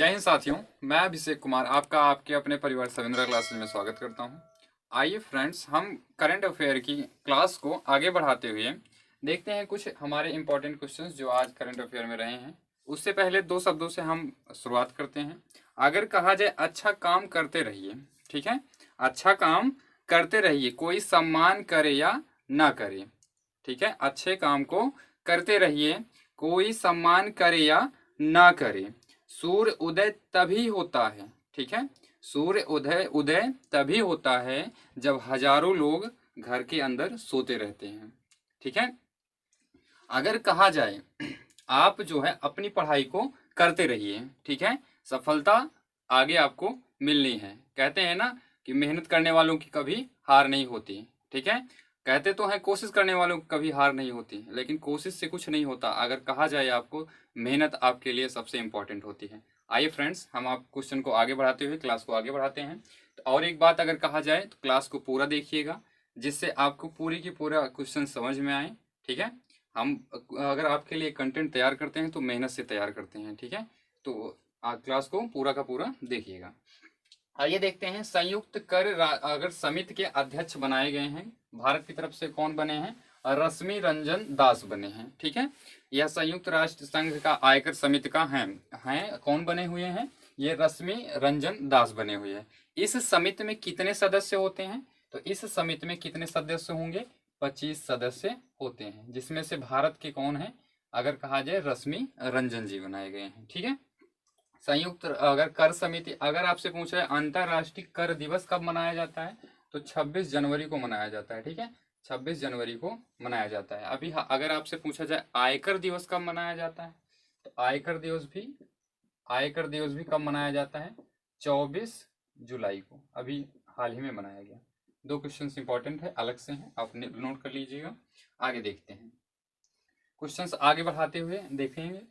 जय हिंद साथियों, मैं अभिषेक कुमार आपका आपके अपने परिवार सविंद्रा क्लासेज में स्वागत करता हूं। आइए फ्रेंड्स, हम करंट अफेयर की क्लास को आगे बढ़ाते हुए देखते हैं कुछ हमारे इंपॉर्टेंट क्वेश्चंस जो आज करंट अफेयर में रहे हैं। उससे पहले दो शब्दों से हम शुरुआत करते हैं। अगर कहा जाए अच्छा काम करते रहिए, ठीक है, अच्छा काम करते रहिए, कोई सम्मान करे या ना करे, ठीक है, अच्छे काम को करते रहिए, कोई सम्मान करे या ना करे, सूर्य उदय तभी होता है, ठीक है, सूर्य उदय उदय तभी होता है जब हजारों लोग घर के अंदर सोते रहते हैं, ठीक है। अगर कहा जाए आप जो है अपनी पढ़ाई को करते रहिए, ठीक है, सफलता आगे आपको मिलनी है। कहते हैं ना कि मेहनत करने वालों की कभी हार नहीं होती, ठीक है। कहते तो हैं कोशिश करने वालों की कभी हार नहीं होती, लेकिन कोशिश से कुछ नहीं होता। अगर कहा जाए आपको, मेहनत आपके लिए सबसे इंपॉर्टेंट होती है। आइए फ्रेंड्स, हम आप क्वेश्चन को आगे बढ़ाते हुए क्लास को आगे बढ़ाते हैं। तो और एक बात अगर कहा जाए तो क्लास को पूरा देखिएगा, जिससे आपको पूरी की पूरा क्वेश्चन समझ में आए, ठीक है। हम अगर आपके लिए कंटेंट तैयार करते हैं तो मेहनत से तैयार करते हैं, ठीक है। तो आज क्लास को पूरा का पूरा देखिएगा। आइए देखते हैं, संयुक्त कर अगर समिति के अध्यक्ष बनाए गए हैं भारत की तरफ से कौन बने हैं? रश्मि रंजन दास बने हैं, ठीक है। यह संयुक्त राष्ट्र संघ का आयकर समिति का हैं कौन बने हुए हैं? ये रश्मि रंजन दास बने हुए हैं। इस समिति में कितने सदस्य होते हैं? तो इस समिति में कितने सदस्य होंगे? 25 सदस्य होते हैं, जिसमें से भारत के कौन है? अगर कहा जाए रश्मि रंजन जी बनाए गए हैं, ठीक है। संयुक्त अगर कर समिति, अगर आपसे पूछा है अंतरराष्ट्रीय कर दिवस कब मनाया जाता है, तो 26 जनवरी को मनाया जाता है, ठीक है, 26 जनवरी को मनाया जाता है। अभी अगर आपसे पूछा जाए आयकर दिवस कब मनाया जाता है, तो आयकर दिवस भी कब मनाया जाता है? 24 जुलाई को, अभी हाल ही में मनाया गया। दो क्वेश्चन इंपॉर्टेंट है, अलग से हैं, आप नोट कर लीजिएगा। आगे देखते हैं, क्वेश्चंस आगे बढ़ाते हुए देखेंगे।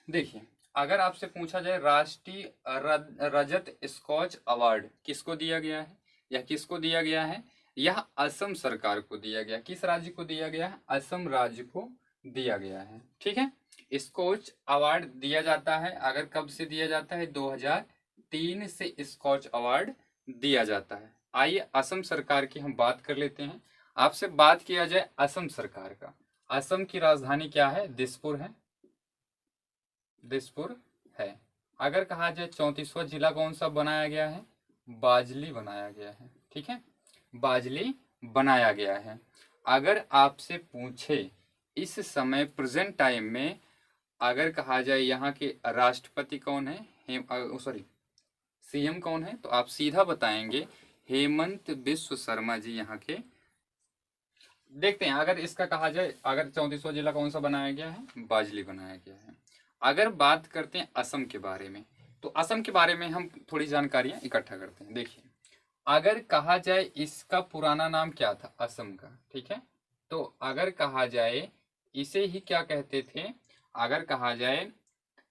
देखिए, अगर आपसे पूछा जाए राष्ट्रीय रजत स्कॉच अवार्ड किसको दिया गया है, या किसको दिया गया है? यह असम सरकार को दिया गया। किस राज्य को दिया गया है? असम राज्य को दिया गया है, ठीक है। स्कॉच अवार्ड दिया जाता है, अगर कब से दिया जाता है? 2003 से स्कॉच अवार्ड दिया जाता है। आइए असम सरकार की हम बात कर लेते हैं। आपसे बात किया जाए असम सरकार का, असम की राजधानी क्या है? दिसपुर है, दिसपुर है। अगर कहा जाए 34वां जिला कौन सा बनाया गया है? बाजली बनाया गया है, ठीक है, बाजली बनाया गया है। अगर आपसे पूछे इस समय प्रेजेंट टाइम में, अगर कहा जाए यहाँ के राष्ट्रपति कौन है, सॉरी सीएम कौन है, तो आप सीधा बताएंगे हेमंत बिश्व शर्मा जी यहाँ के। देखते हैं, अगर इसका कहा जाए, अगर 34वां जिला कौन सा बनाया गया है? बाजली बनाया गया है। अगर बात करते हैं असम के बारे में, तो असम के बारे में हम थोड़ी जानकारियां इकट्ठा करते हैं। देखिए, अगर कहा जाए इसका पुराना नाम क्या था असम का, ठीक है, तो अगर कहा जाए इसे ही क्या कहते थे? अगर कहा जाए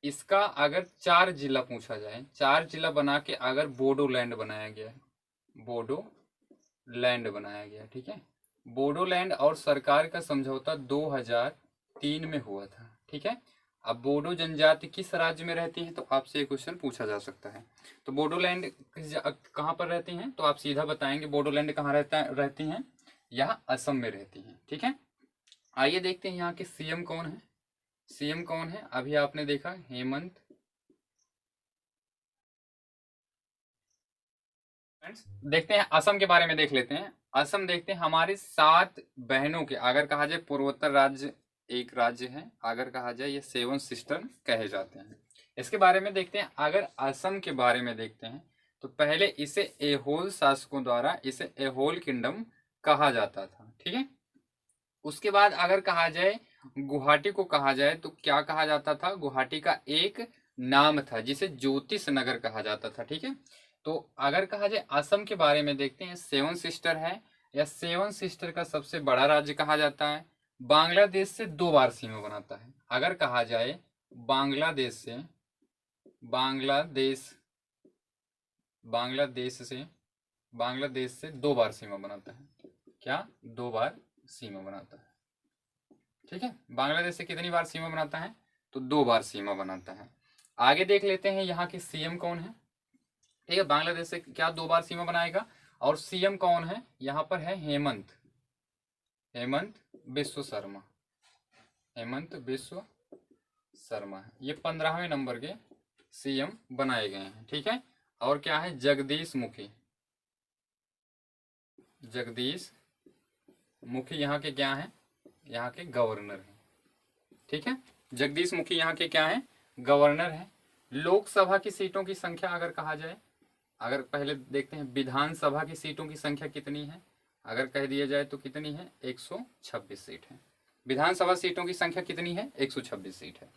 इसका, अगर 4 जिला पूछा जाए, 4 जिला बना के अगर बोडोलैंड बनाया गया है, बोडो लैंड बनाया गया, ठीक है। बोडोलैंड और सरकार का समझौता 2003 में हुआ था, ठीक है। अब बोडो जनजाति किस राज्य में रहती है, तो आपसे ये क्वेश्चन पूछा जा सकता है। तो बोडोलैंड कहाँ पर रहती हैं, तो आप सीधा बताएंगे बोडोलैंड कहाँ रहती हैं? यहाँ असम में रहती हैं, ठीक है। आइए देखते हैं यहाँ के सीएम कौन है। सीएम कौन है? अभी आपने देखा हेमंत। फ्रेंड्स, देखते हैं असम के बारे में, देख लेते हैं। असम देखते हैं, हमारी 7 बहनों के, अगर कहा जाए पूर्वोत्तर राज्य एक राज्य है, अगर कहा जाए ये 7 सिस्टर कहे जाते हैं। इसके बारे में देखते हैं। अगर असम के बारे में देखते हैं, तो पहले इसे एहोल शासकों द्वारा इसे एहोल किंगडम कहा जाता था, ठीक है। उसके बाद अगर कहा जाए गुवाहाटी को कहा जाए, तो क्या कहा जाता था? गुवाहाटी का एक नाम था जिसे ज्योतिष नगर कहा जाता था, ठीक है। तो अगर कहा जाए असम के बारे में देखते हैं, 7 सिस्टर है, या 7 सिस्टर का सबसे बड़ा राज्य कहा जाता है। बांग्लादेश से 2 बार सीमा बनाता है। अगर कहा जाए बांग्लादेश से, बांग्लादेश बांग्लादेश से बांग्लादेश से 2 बार सीमा बनाता है। क्या? 2 बार सीमा बनाता है, ठीक है। बांग्लादेश से कितनी बार सीमा बनाता है? तो 2 बार सीमा बनाता है। आगे देख लेते हैं यहाँ के सीएम कौन है। ठीक है, बांग्लादेश से क्या 2 बार सीमा बनाएगा, और सीएम कौन है यहाँ पर है हेमंत बिस्व शर्मा। हेमंत बिस्व शर्मा, ये 15वें नंबर के सीएम बनाए गए हैं। ठीक है, और क्या है, जगदीश मुखी यहाँ के क्या हैं, यहाँ के गवर्नर हैं। ठीक है, जगदीश मुखी यहाँ के क्या हैं, गवर्नर हैं। लोकसभा की सीटों की संख्या अगर कहा जाए, अगर पहले देखते हैं विधानसभा की सीटों की संख्या कितनी है, अगर कह दिया जाए तो कितनी है, 126 सीट है। विधानसभा सीटों की संख्या कितनी है, 126 सीट है।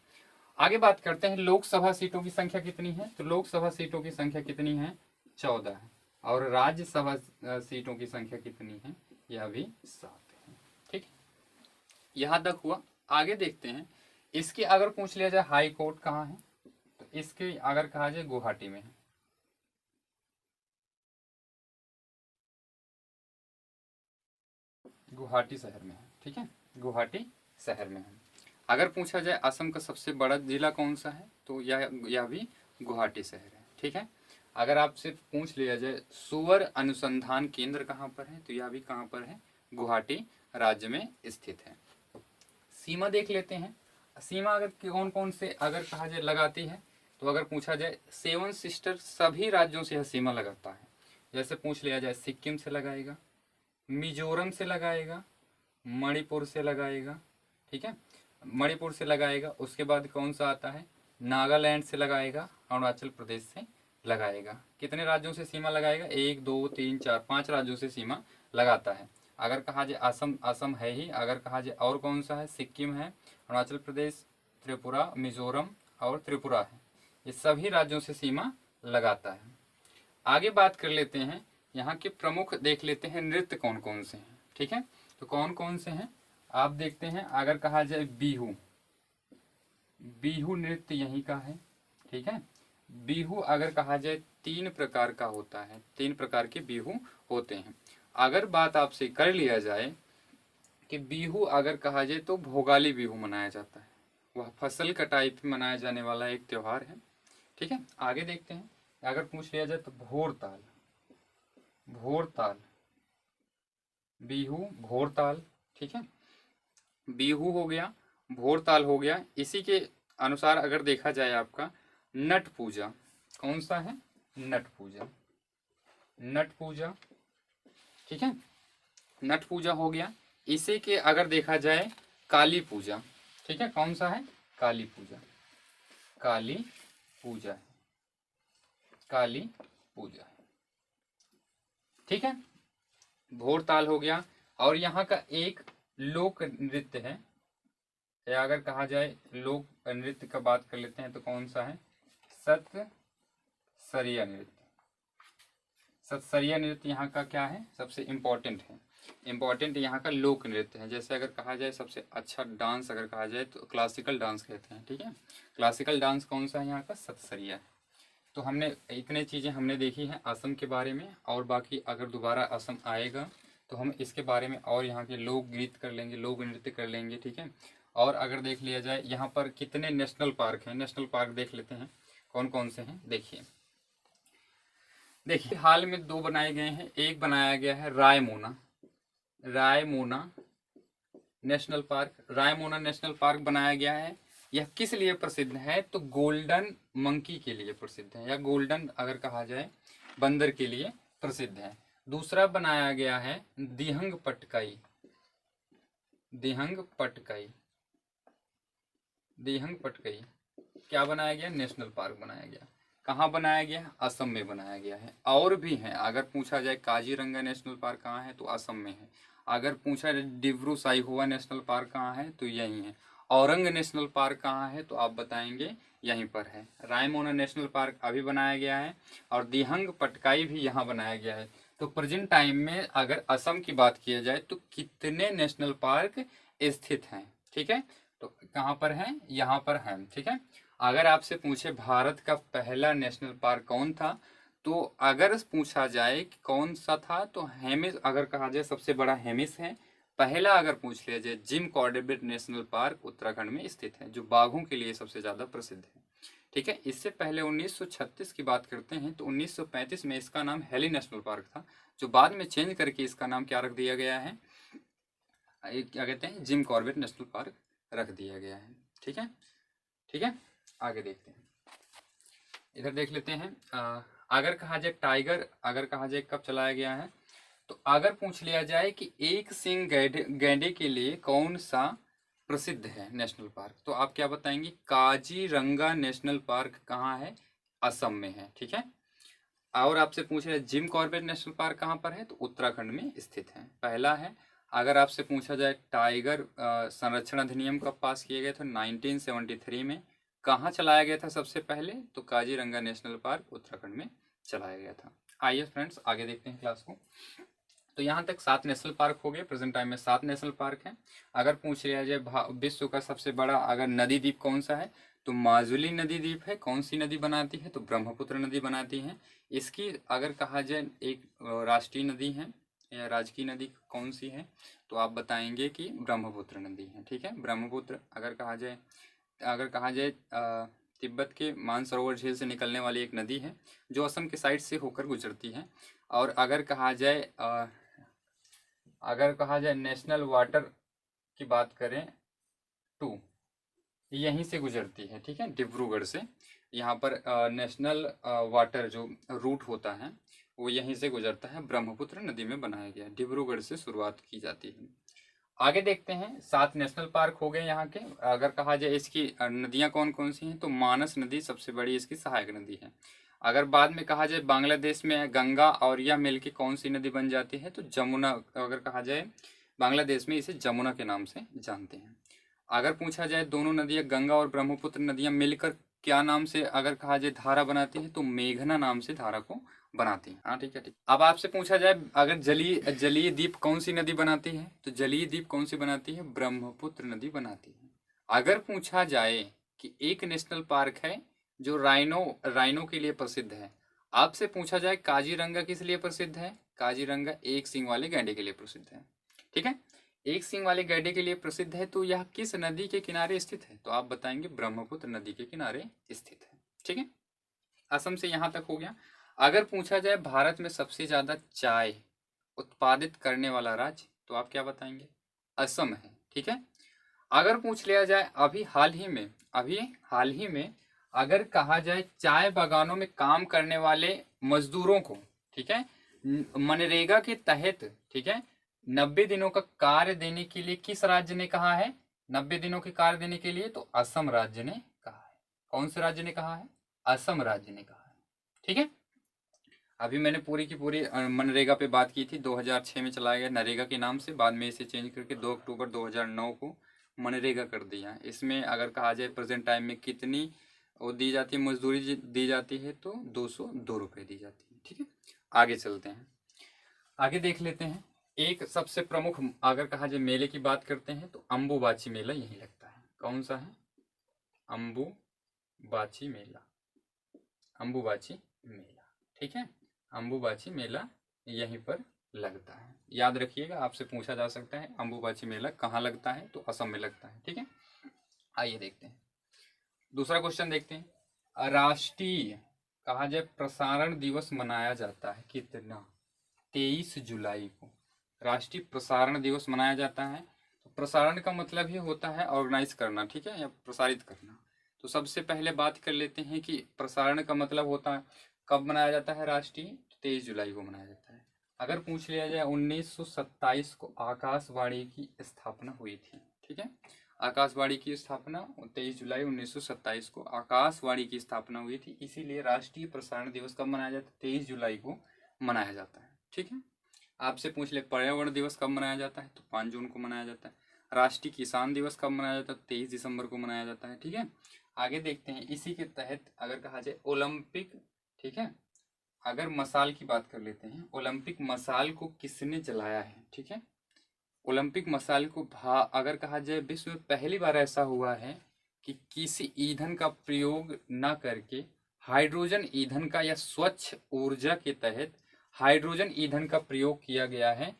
आगे बात करते हैं लोकसभा सीटों की संख्या कितनी है, तो लोकसभा सीटों की संख्या कितनी है, 14 है। और राज्यसभा सीटों की संख्या कितनी है, यह भी 7 है। ठीक, यहां तक हुआ। आगे देखते हैं, इसके अगर पूछ लिया जाए हाई कोर्ट कहाँ है, तो इसके अगर कहा जाए गुवाहाटी में है। गुवाहाटी शहर में है। ठीक है, गुवाहाटी शहर में है। अगर पूछा जाए असम का सबसे बड़ा जिला कौन सा है, तो यह भी गुवाहाटी शहर है। ठीक है, अगर आपसे पूछ लिया जाए सुअर अनुसंधान केंद्र कहाँ पर है, तो यह भी कहाँ पर है, गुवाहाटी राज्य में स्थित है। सीमा देख लेते हैं। सीमा अगर कौन कौन से अगर कहा जाए लगाती है, तो अगर पूछा जाए 7 सिस्टर सभी राज्यों से यह सीमा लगाता है। जैसे पूछ लिया जाए सिक्किम से लगाएगा, मिजोरम से लगाएगा, मणिपुर से लगाएगा। ठीक है, मणिपुर से लगाएगा। उसके बाद कौन सा आता है, नागालैंड से लगाएगा, अरुणाचल प्रदेश से लगाएगा। कितने राज्यों से सीमा लगाएगा, 1 2 3 4 5 राज्यों से सीमा लगाता है। अगर कहा जाए असम है ही, अगर कहा जाए और कौन सा है, सिक्किम है, अरुणाचल प्रदेश, त्रिपुरा, मिजोरम और त्रिपुरा है। ये सभी राज्यों से सीमा लगाता है। आगे बात कर लेते हैं, यहाँ के प्रमुख देख लेते हैं नृत्य कौन कौन से हैं। ठीक है, तो कौन कौन से हैं आप देखते हैं। अगर कहा जाए बिहू नृत्य यहीं का है। ठीक है, बिहू अगर कहा जाए 3 प्रकार का होता है, 3 प्रकार के बिहू होते हैं। अगर बात आपसे कर लिया जाए कि बिहू अगर कहा जाए तो भोगाली बिहू मनाया जाता है, वह फसल कटाई पे मनाया जाने वाला एक त्योहार है। ठीक है, आगे देखते हैं। अगर पूछ लिया जाए तो भोरताल बिहू भोरताल। ठीक है, बिहू हो गया, भोरताल हो गया। इसी के अनुसार अगर देखा जाए आपका नट पूजा, कौन सा है, नट पूजा। ठीक है, नट पूजा हो गया। इसी के अगर देखा जाए काली पूजा। ठीक है, कौन सा है, काली पूजा है। ठीक है, भोरताल हो गया। और यहाँ का एक लोक नृत्य है, या अगर कहा जाए लोक नृत्य का बात कर लेते हैं तो कौन सा है, सतसरिया नृत्य यहाँ का क्या है, सबसे इम्पोर्टेंट यहाँ का लोक नृत्य है। जैसे अगर कहा जाए सबसे अच्छा डांस अगर कहा जाए तो क्लासिकल डांस कहते हैं। ठीक है, क्लासिकल डांस कौन सा है, यहाँ का सतसरिया है। तो हमने इतने चीज़ें हमने देखी हैं असम के बारे में, और बाकी अगर दोबारा असम आएगा तो हम इसके बारे में और यहाँ के लोक गीत कर लेंगे, लोक नृत्य कर लेंगे। ठीक है, और अगर देख लिया जाए यहाँ पर कितने नेशनल पार्क हैं, नेशनल पार्क देख लेते हैं कौन कौन से हैं। देखिए हाल में 2 बनाए गए हैं। एक बनाया गया है रायमोना नेशनल पार्क बनाया गया है। यह किस लिए प्रसिद्ध है, तो गोल्डन मंकी के लिए प्रसिद्ध है, या गोल्डन अगर कहा जाए बंदर के लिए प्रसिद्ध है। दूसरा बनाया गया है दिहंग पटकाई क्या बनाया गया, नेशनल पार्क बनाया गया। कहाँ बनाया गया, असम में बनाया गया है। और भी हैं, अगर पूछा जाए काजीरंगा नेशनल पार्क कहाँ है, तो असम में है। अगर पूछा जाए डिब्रू साहिबा नेशनल पार्क कहाँ है, तो यहीं है। औरंग नेशनल पार्क कहाँ है, तो आप बताएंगे यहीं पर है। रायमोना नेशनल पार्क अभी बनाया गया है, और दिहंग पटकाई भी यहाँ बनाया गया है। तो प्रेजेंट टाइम में अगर असम की बात किया जाए तो कितने नेशनल पार्क स्थित हैं। ठीक है, तो कहाँ पर हैं, यहाँ पर हैं। ठीक है, अगर आपसे पूछे भारत का पहला नेशनल पार्क कौन था, तो अगर पूछा जाए कि कौन सा था, तो हेमिस अगर कहा जाए सबसे बड़ा हेमिस है। पहला अगर पूछ लिया जाए Jim Corbett national park Uttarakhand में स्थित है, जो बाघों के लिए सबसे ज़्यादा प्रसिद्ध है। ठीक है। इससे पहले 1936 की बात करते हैं तो 1935 में इसका नाम हेली नेशनल पार्क था, जो बाद में चेंज करके इसका नाम क्या रख दिया गया है, क्या कहते हैं, जिम कॉर्बेट नेशनल पार्क रख दिया गया है। ठीक है, ठीक है। आगे देखते हैं, इधर देख लेते हैं। अगर कहा जाए टाइगर, अगर कहा जाए कब चलाया गया है, तो अगर पूछ लिया जाए कि एक सींग गैंडे के लिए कौन सा प्रसिद्ध है नेशनल पार्क, तो आप क्या बताएंगे, काजीरंगा नेशनल पार्क कहाँ है, असम में है। ठीक है। और आपसे पूछ रहे जिम कॉर्बेट नेशनल पार्क कहाँ पर है, तो उत्तराखंड में स्थित है, पहला है। अगर आपसे पूछा जाए टाइगर संरक्षण अधिनियम कब पास किया गया था, 1973 में, कहाँ चलाया गया था सबसे पहले, तो काजीरंगा नेशनल पार्क उत्तराखंड में चलाया गया था। आइए फ्रेंड्स आगे देखते हैं क्लास को। तो यहाँ तक 7 नेशनल पार्क हो गए, प्रेजेंट टाइम में 7 नेशनल पार्क हैं। अगर पूछ लिया जाए विश्व का सबसे बड़ा अगर नदी द्वीप कौन सा है, तो माजुली नदी द्वीप है। कौन सी नदी बनाती है, तो ब्रह्मपुत्र नदी बनाती है। इसकी अगर कहा जाए एक राष्ट्रीय नदी है या राजकीय नदी कौन सी है, तो आप बताएंगे कि ब्रह्मपुत्र नदी है। ठीक है, ब्रह्मपुत्र। अगर कहा जाए तिब्बत के मानसरोवर झील से निकलने वाली एक नदी है जो असम के साइड से होकर गुजरती है। और अगर कहा जाए नेशनल वाटर की बात करें तो यहीं से गुजरती है। ठीक है, डिब्रूगढ़ से। यहाँ पर नेशनल वाटर जो रूट होता है वो यहीं से गुजरता है, ब्रह्मपुत्र नदी में बनाया गया, डिब्रूगढ़ से शुरुआत की जाती है। आगे देखते हैं, 7 नेशनल पार्क हो गए यहाँ के। अगर कहा जाए इसकी नदियाँ कौन कौन सी हैं, तो मानस नदी सबसे बड़ी इसकी सहायक नदी है। अगर बाद में कहा जाए बांग्लादेश में गंगा और यह मिलके कौन सी नदी बन जाती है, तो जमुना। अगर कहा जाए बांग्लादेश में इसे जमुना के नाम से जानते हैं। अगर पूछा जाए दोनों नदियाँ गंगा और ब्रह्मपुत्र नदियाँ मिलकर क्या नाम से अगर कहा जाए धारा बनाती है, तो मेघना नाम से धारा को बनाती है। हाँ ठीक है, ठीक। अब आपसे पूछा जाए अगर जलीय द्वीप कौन सी नदी बनाती है, तो जलीय द्वीप कौन सी बनाती है, ब्रह्मपुत्र नदी बनाती है। अगर पूछा जाए कि एक नेशनल पार्क है जो राइनो के लिए प्रसिद्ध है, आपसे पूछा जाए काजीरंगा किस लिए प्रसिद्ध है, काजीरंगा एक सींग वाले गैंडे के लिए प्रसिद्ध है। ठीक है, एक सींग वाले गैंडे के लिए प्रसिद्ध है, तो यह किस नदी के किनारे स्थित है, तो आप बताएंगे ब्रह्मपुत्र नदी के किनारे स्थित है। ठीक है, असम से यहाँ तक हो गया। अगर पूछा जाए भारत में सबसे ज्यादा चाय उत्पादित करने वाला राज्य, तो आप क्या बताएंगे, असम है। ठीक है। अगर पूछ लिया जाए अभी हाल ही में अगर कहा जाए चाय बागानों में काम करने वाले मजदूरों को, ठीक है, मनरेगा के तहत, ठीक है, 90 दिनों का कार्य देने के लिए किस राज्य ने कहा है, 90 दिनों के कार्य देने के लिए, तो असम राज्य ने कहा है। कौन से राज्य ने कहा है, असम राज्य ने कहा है। ठीक है, अभी मैंने पूरी की पूरी मनरेगा पे बात की थी। 2006 में चलाया गया नरेगा के नाम से, बाद में इसे चेंज करके 2 अक्टूबर 2009 को मनरेगा कर दिया। इसमें अगर कहा जाए प्रेजेंट टाइम में कितनी वो दी जाती है, मजदूरी दी जाती है, तो 202 रुपये दी जाती है। ठीक है, आगे चलते हैं, आगे देख लेते हैं। एक सबसे प्रमुख अगर कहा जाए मेले की बात करते हैं, तो अम्बुबाची मेला यही लगता है। कौन सा है, अम्बुबाची मेला, अम्बुबाची मेला। ठीक है, अम्बुबाची मेला यहीं पर लगता है, याद रखिएगा, आपसे पूछा जा सकता है अम्बुबाची मेला कहाँ लगता है, तो असम में लगता है। ठीक है, आइए देखते हैं दूसरा क्वेश्चन देखते हैं। राष्ट्रीय कहा जाए प्रसारण दिवस मनाया जाता है कितना, 23 जुलाई को राष्ट्रीय प्रसारण दिवस मनाया जाता है। तो प्रसारण का मतलब ही होता है ऑर्गेनाइज करना, ठीक है, या प्रसारित करना। तो सबसे पहले बात कर लेते हैं कि प्रसारण का मतलब होता है कब मनाया जाता है राष्ट्रीय, 23 जुलाई को मनाया जाता है। अगर पूछ लिया जाए 1927 को आकाशवाणी की स्थापना हुई थी। ठीक है, आकाशवाणी की स्थापना 23 जुलाई 1927 को आकाशवाणी की स्थापना हुई थी, इसीलिए राष्ट्रीय प्रसारण दिवस कब मनाया जाता है, 23 जुलाई को मनाया जाता है। ठीक है, आपसे पूछ ले पर्यावरण दिवस कब मनाया जाता है, तो 5 जून को मनाया जाता है। राष्ट्रीय किसान दिवस कब मनाया जाता है, 23 दिसंबर को मनाया जाता है। ठीक है, आगे देखते हैं इसी के तहत अगर कहा जाए ओलंपिक, ठीक है, अगर मसाल की बात कर लेते हैं, ओलंपिक मसाल को किसने जलाया है। ठीक है, ओलंपिक मसाल को अगर कहा जाए विश्व में पहली बार ऐसा हुआ है कि किसी ईंधन का प्रयोग न करके हाइड्रोजन ईंधन का या स्वच्छ ऊर्जा के तहत हाइड्रोजन ईंधन का प्रयोग किया गया है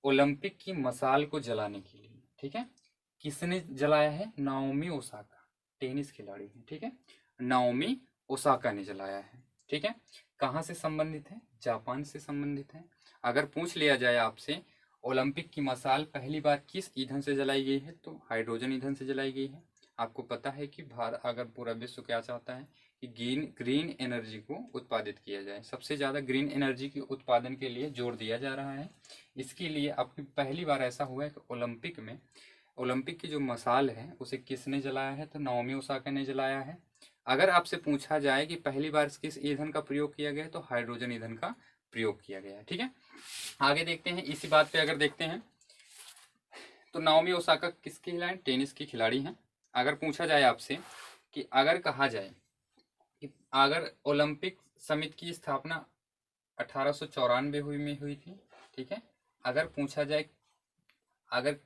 ओलंपिक की मसाल को जलाने के लिए। ठीक है, किसने जलाया है, नाओमी ओसाका, टेनिस खिलाड़ी है। ठीक है, नाओमी ओसाका ने जलाया है। ठीक है, कहाँ से संबंधित है? जापान से संबंधित है। अगर पूछ लिया जाए आपसे ओलंपिक की मशाल पहली बार किस ईंधन से जलाई गई है, तो हाइड्रोजन ईंधन से जलाई गई है। आपको पता है कि भारत, अगर पूरा विश्व क्या चाहता है कि ग्रीन एनर्जी को उत्पादित किया जाए, सबसे ज़्यादा ग्रीन एनर्जी के उत्पादन के लिए जोर दिया जा रहा है। इसके लिए आपकी पहली बार ऐसा हुआ है कि ओलंपिक की जो मशाल है उसे किसने जलाया है, तो नाओमी ओसाका ने जलाया है। अगर आपसे पूछा जाए कि पहली बार किस ईंधन का प्रयोग किया गया, तो हाइड्रोजन ईंधन का प्रयोग किया गया है। ठीक है, आगे देखते हैं। इसी बात पे अगर देखते हैं तो नाओमी ओसाका किसकी खिलाड़ी? टेनिस की खिलाड़ी हैं। अगर पूछा जाए आपसे कि अगर कहा जाए कि अगर ओलंपिक समिति की स्थापना 1894 में हुई थी, ठीक है, अगर पूछा जाए अगर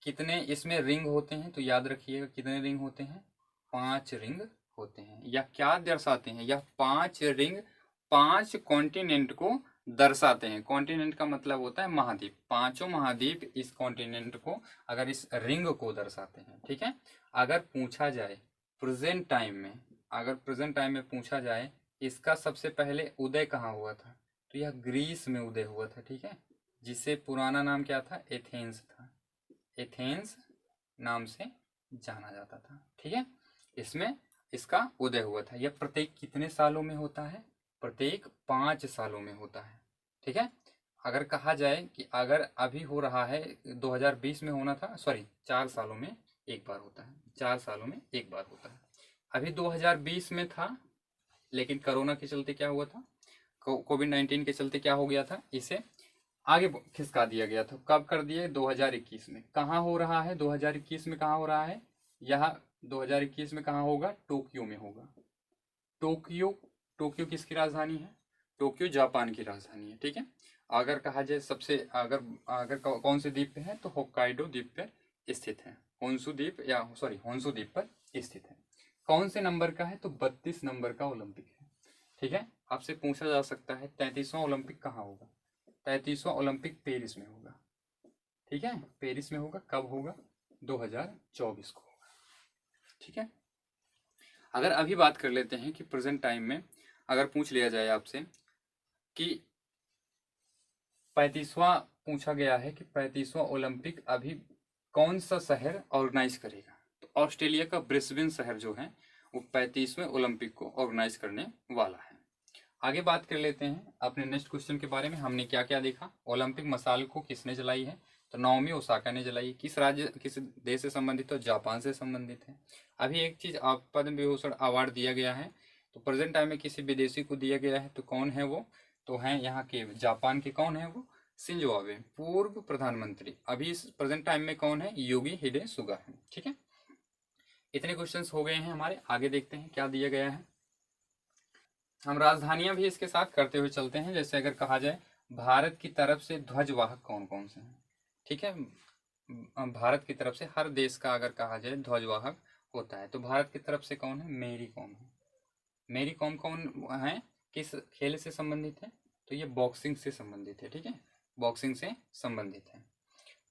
कितने इसमें रिंग होते हैं, तो याद रखिएगा कितने रिंग होते हैं? 5 रिंग होते हैं। या क्या दर्शाते हैं? यह 5 रिंग 5 कॉन्टिनेंट को दर्शाते हैं। कॉन्टिनेंट का मतलब होता है महाद्वीप। पांचों महाद्वीप इस कॉन्टिनेंट को, अगर इस रिंग को दर्शाते हैं। ठीक है, अगर पूछा जाए प्रेजेंट टाइम में, अगर प्रेजेंट टाइम में पूछा जाए इसका सबसे पहले उदय कहाँ हुआ था, तो यह ग्रीस में उदय हुआ था। ठीक है, जिसे पुराना नाम क्या था? एथेंस था। एथेंस नाम से जाना जाता था। ठीक है, इसमें इसका उदय हुआ था। यह प्रत्येक कितने सालों में होता है? प्रत्येक 5 सालों में होता है। ठीक है, अगर कहा जाए कि अगर अभी हो रहा है 2020 में होना था, सॉरी 4 सालों में एक बार होता है। 4 सालों में एक बार होता है। अभी 2020 में था, लेकिन कोरोना के चलते क्या हुआ था? कोविड-19 के चलते क्या हो गया था? इसे आगे खिसका दिया गया था। कब कर दिए? 2021 में। कहाँ हो रहा है? 2021 में कहाँ हो रहा है? यह 2021 में कहाँ होगा? टोक्यो में होगा। टोक्यो, टोक्यो किसकी राजधानी है? टोक्यो जापान की राजधानी है। ठीक है, अगर कहा जाए सबसे, अगर अगर कौन से द्वीप पे है, तो होक्काइडो द्वीप पर स्थित है। होन्शु द्वीप, या सॉरी होन्शु द्वीप पर स्थित है। कौन से नंबर का है? तो 32 नंबर का ओलंपिक है। ठीक है, आपसे पूछा जा सकता है 33वां ओलंपिक कहाँ होगा? 33वां ओलंपिक पेरिस में होगा। ठीक है, पेरिस में होगा। कब होगा? 2024 को होगा। ठीक है, अगर अभी बात कर लेते हैं कि प्रेजेंट टाइम में अगर पूछ लिया जाए आपसे कि 35वां पूछा गया है कि 35वां ओलंपिक अभी कौन सा शहर ऑर्गेनाइज करेगा, तो ऑस्ट्रेलिया का ब्रिस्बेन शहर जो है वो 35वें ओलंपिक को ऑर्गेनाइज करने वाला है। आगे बात कर लेते हैं अपने नेक्स्ट क्वेश्चन के बारे में। हमने क्या क्या देखा? ओलंपिक मशाल को किसने जलाई है, तो नाओमी ओसाका ने जलाई। किस राज्य, किस देश से संबंधित? तो जापान से संबंधित है। अभी एक चीज, आप पद्म विभूषण अवार्ड दिया गया है, तो प्रेजेंट टाइम में किसी विदेशी को दिया गया है, तो कौन है वो? तो हैं यहाँ के जापान के। कौन है वो? शिंजो आबे, पूर्व प्रधानमंत्री। अभी इस प्रेजेंट टाइम में कौन है? योगी हिडे सुगा है। ठीक है, इतने क्वेश्चंस हो गए हैं हमारे। आगे देखते हैं क्या दिया गया है। हम राजधानियां भी इसके साथ करते हुए चलते हैं। जैसे अगर कहा जाए भारत की तरफ से ध्वजवाहक कौन कौन से हैं? ठीक है, भारत की तरफ से हर देश का अगर कहा जाए ध्वजवाहक होता है, तो भारत की तरफ से कौन है? मेरी कॉम है। मेरी कॉम कौन है? किस खेल से संबंधित है? तो ये बॉक्सिंग से संबंधित है। ठीक है, बॉक्सिंग से संबंधित है।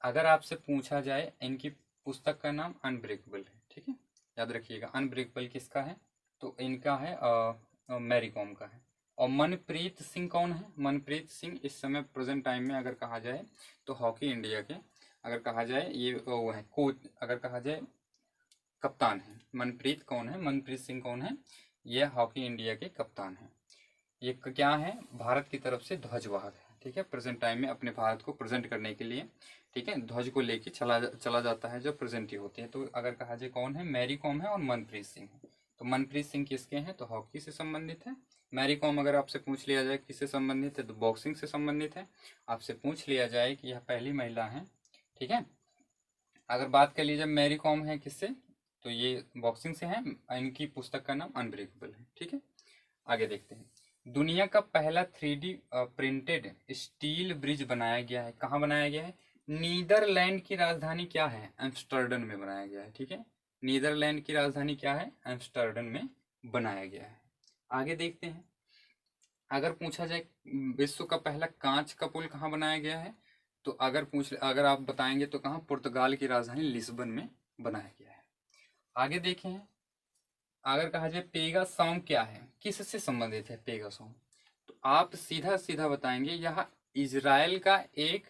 अगर आपसे पूछा जाए, इनकी पुस्तक का नाम अनब्रेकेबल है। ठीक है, याद रखिएगा अनब्रेकेबल किसका है? तो इनका है मैरी कॉम का है। और मनप्रीत सिंह कौन है? मनप्रीत सिंह इस समय प्रेजेंट टाइम में अगर कहा जाए तो हॉकी इंडिया के, अगर कहा जाए ये वो है कोच, अगर कहा जाए कप्तान है। मनप्रीत कौन है? मनप्रीत सिंह कौन है? ये हॉकी इंडिया के कप्तान है। ये क्या है? भारत की तरफ से ध्वजवाहक है। ठीक है, प्रेजेंट टाइम में अपने भारत को प्रेजेंट करने के लिए, ठीक है, ध्वज को लेके चला जाता है, जो प्रेजेंट होती है। तो अगर कहा जाए कौन है? मैरी कॉम है और मनप्रीत सिंह है। तो मनप्रीत सिंह किसके हैं? तो हॉकी से संबंधित है। मैरी कॉम अगर आपसे पूछ लिया जाए किससे संबंधित है, तो बॉक्सिंग से संबंधित है। आपसे पूछ लिया जाए कि यह पहली महिला है, ठीक है, अगर बात कर लीजिए मैरी कॉम है किससे, तो ये बॉक्सिंग से है। इनकी पुस्तक का नाम अनब्रेकेबल है। ठीक है, आगे देखते हैं। दुनिया का पहला 3D प्रिंटेड स्टील ब्रिज बनाया गया है। कहाँ बनाया गया है? नीदरलैंड की राजधानी क्या है? एम्स्टर्डम में बनाया गया है। ठीक है, नीदरलैंड की राजधानी क्या है? एम्स्टर्डम में बनाया गया है। आगे देखते हैं। अगर पूछा जाए विश्व का पहला कांच का पुल कहाँ बनाया गया है, तो अगर आप बताएंगे तो कहाँ? पुर्तगाल की राजधानी लिस्बन में बनाया गया है। आगे देखें, अगर कहा जाए पेगासॉम क्या है, किससे संबंधित है पेगासॉम, तो आप सीधा सीधा बताएंगे यह इजराइल का एक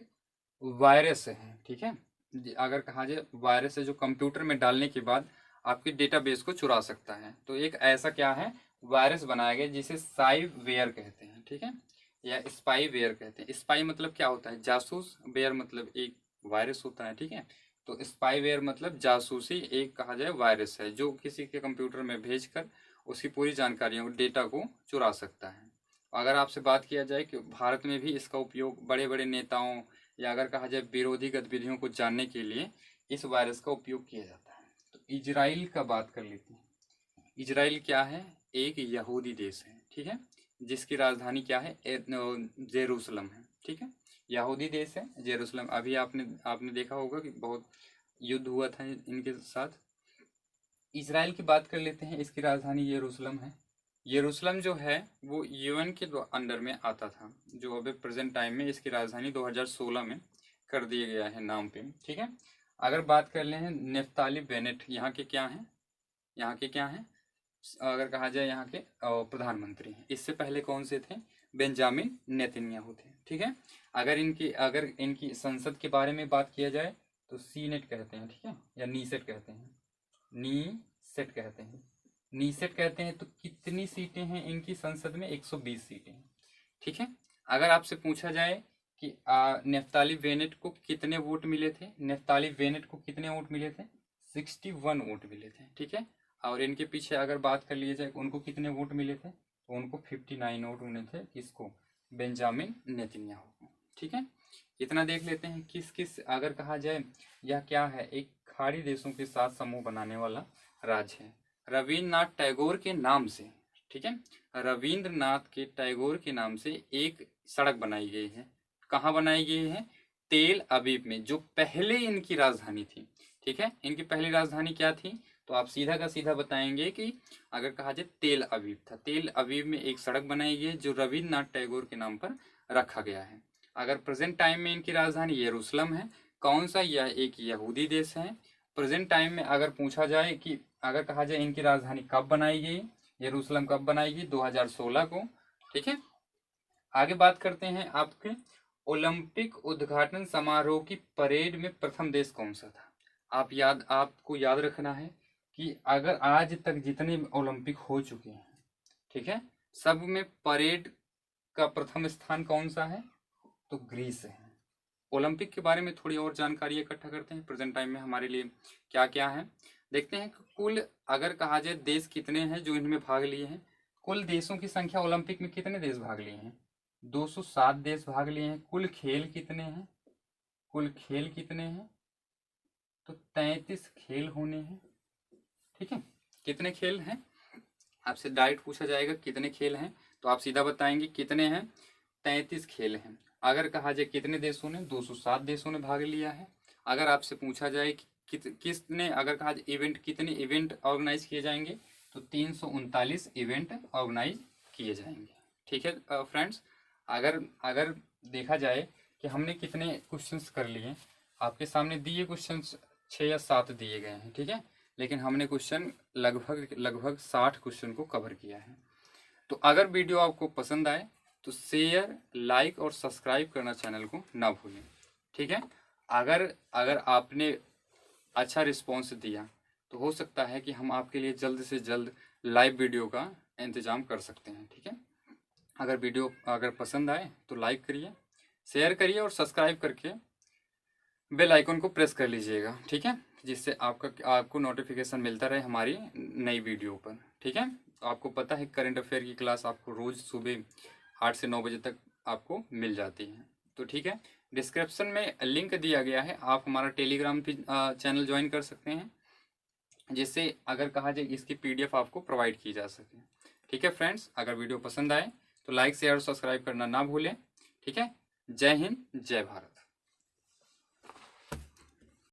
वायरस है। ठीक है, अगर कहा जाए वायरस है जो कंप्यूटर में डालने के बाद आपके डेटाबेस को चुरा सकता है, तो एक ऐसा क्या है वायरस बनाया गया जिसे स्पाईवेयर कहते हैं। ठीक है, या स्पाईवेयर कहते हैं। स्पाई मतलब क्या होता है, जासूस, वेयर मतलब एक वायरस होता है। ठीक है, तो स्पाईवेयर मतलब जासूसी एक कहा जाए वायरस है जो किसी के कंप्यूटर में भेजकर उसकी पूरी जानकारियों डेटा को चुरा सकता है। अगर आपसे बात किया जाए कि भारत में भी इसका उपयोग बड़े बड़े नेताओं या अगर कहा जाए विरोधी गतिविधियों को जानने के लिए इस वायरस का उपयोग किया जाता है। तो इजराइल का बात कर लेते हैं। इजराइल क्या है, एक यहूदी देश है। ठीक है, जिसकी राजधानी क्या है, जेरूसलम है। ठीक है, यहूदी देश है जेरूसलम। अभी आपने आपने देखा होगा कि बहुत युद्ध हुआ था इनके साथ। इजराइल की बात कर लेते हैं, इसकी राजधानी यरूशलेम है। यरूशलेम जो है वो यूएन के अंडर में आता था, जो अभी प्रेजेंट टाइम में इसकी राजधानी 2016 में कर दिया गया है नाम पे। ठीक है, अगर बात कर ले हैं नेफ्ताली बेनेट, यहाँ के क्या हैं, यहाँ के क्या हैं, अगर कहा जाए यहाँ के प्रधानमंत्री हैं। इससे पहले कौन से थे, बेंजामिन नेतन्याहू थे। ठीक है, अगर इनकी संसद के बारे में बात किया जाए तो सीनेट कहते हैं। ठीक है, या नीसेट कहते हैं, नीसेट कहते हैं, नीसेट कहते हैं। तो कितनी सीटें हैं इनकी संसद में, 120 सीटें हैं। ठीक है, अगर आपसे पूछा जाए कि नेफ्ताली बेनेट को कितने वोट मिले थे, नेफ्ताली बेनेट को कितने वोट मिले थे, 61 वोट मिले थे। ठीक है, और इनके पीछे अगर बात कर लिया जाए उनको कितने वोट मिले थे, तो उनको 59 वोट मिले थे। किसको, बेंजामिन नेतन्याहू को। ठीक है, इतना देख लेते हैं। किस किस अगर कहा जाए यह क्या है, एक खाड़ी देशों के साथ समूह बनाने वाला राज्य है, रविन्द्रनाथ टैगोर के नाम से। ठीक है, रविंद्रनाथ के टैगोर के नाम से एक सड़क बनाई गई है। कहाँ बनाई गई है, तेल अवीव में, जो पहले इनकी राजधानी थी। ठीक है, इनकी पहली राजधानी क्या थी, तो आप सीधा का सीधा बताएंगे कि अगर कहा जाए तेल अवीव था। तेल अवीव में एक सड़क बनाई गई जो रविन्द्रनाथ टैगोर के नाम पर रखा गया है। अगर प्रेजेंट टाइम में इनकी राजधानी यरूशलेम है। कौन सा, यह एक यहूदी देश है। प्रेजेंट टाइम में अगर पूछा जाए कि अगर कहा जाए इनकी राजधानी कब बनाई गई, यरूशलेम कब बनाई गई, 2016 को। ठीक है, आगे बात करते हैं आपके ओलंपिक उद्घाटन समारोह की परेड में प्रथम देश कौन सा था। आपको याद रखना है कि अगर आज तक जितने ओलंपिक हो चुके हैं, ठीक है, सब में परेड का प्रथम स्थान कौन सा है, तो ग्रीस है। ओलंपिक के बारे में थोड़ी और जानकारी इकट्ठा करते हैं, प्रेजेंट टाइम में हमारे लिए क्या क्या है देखते हैं। कुल अगर कहा जाए देश कितने हैं जो इनमें भाग लिए हैं, कुल देशों की संख्या ओलंपिक में कितने देश भाग लिए हैं, 207 देश भाग लिए हैं। कुल खेल कितने हैं, कुल खेल कितने हैं, तो 33 खेल होने हैं। ठीक है, कितने खेल हैं, आपसे डायरेक्ट पूछा जाएगा कितने खेल हैं, तो आप सीधा बताएंगे कितने हैं, 33 खेल हैं। अगर कहा जाए कितने देशों ने, 207 देशों ने भाग लिया है। अगर आपसे पूछा जाए कि किसने, अगर कहा जाए इवेंट, कितने इवेंट ऑर्गेनाइज किए जाएंगे, तो 339 इवेंट ऑर्गेनाइज किए जाएंगे। ठीक है फ्रेंड्स, अगर अगर देखा जाए कि हमने कितने क्वेश्चंस कर लिए, आपके सामने दिए क्वेश्चंस 6 या 7 दिए गए हैं। ठीक है, लेकिन हमने क्वेश्चन लगभग 60 क्वेश्चन को कवर किया है। तो अगर वीडियो आपको पसंद आए तो शेयर, लाइक और सब्सक्राइब करना चैनल को ना भूलें। ठीक है, अगर अगर आपने अच्छा रिस्पॉन्स दिया तो हो सकता है कि हम आपके लिए जल्द से जल्द लाइव वीडियो का इंतज़ाम कर सकते हैं। ठीक है, अगर वीडियो अगर पसंद आए तो लाइक करिए, शेयर करिए और सब्सक्राइब करके बेल आइकन को प्रेस कर लीजिएगा। ठीक है, जिससे आपको नोटिफिकेशन मिलता रहे हमारी नई वीडियो पर। ठीक है, तो आपको पता है करंट अफेयर की क्लास आपको रोज़ सुबह 8 से 9 बजे तक आपको मिल जाती है। तो ठीक है, डिस्क्रिप्शन में लिंक दिया गया है, आप हमारा टेलीग्राम भी चैनल ज्वाइन कर सकते हैं, जिससे अगर कहा जाए इसकी PDF आपको प्रोवाइड की जा सके। ठीक है फ्रेंड्स, अगर वीडियो पसंद आए तो लाइक, शेयर और सब्सक्राइब करना ना भूलें। ठीक है, जय हिंद, जय भारत।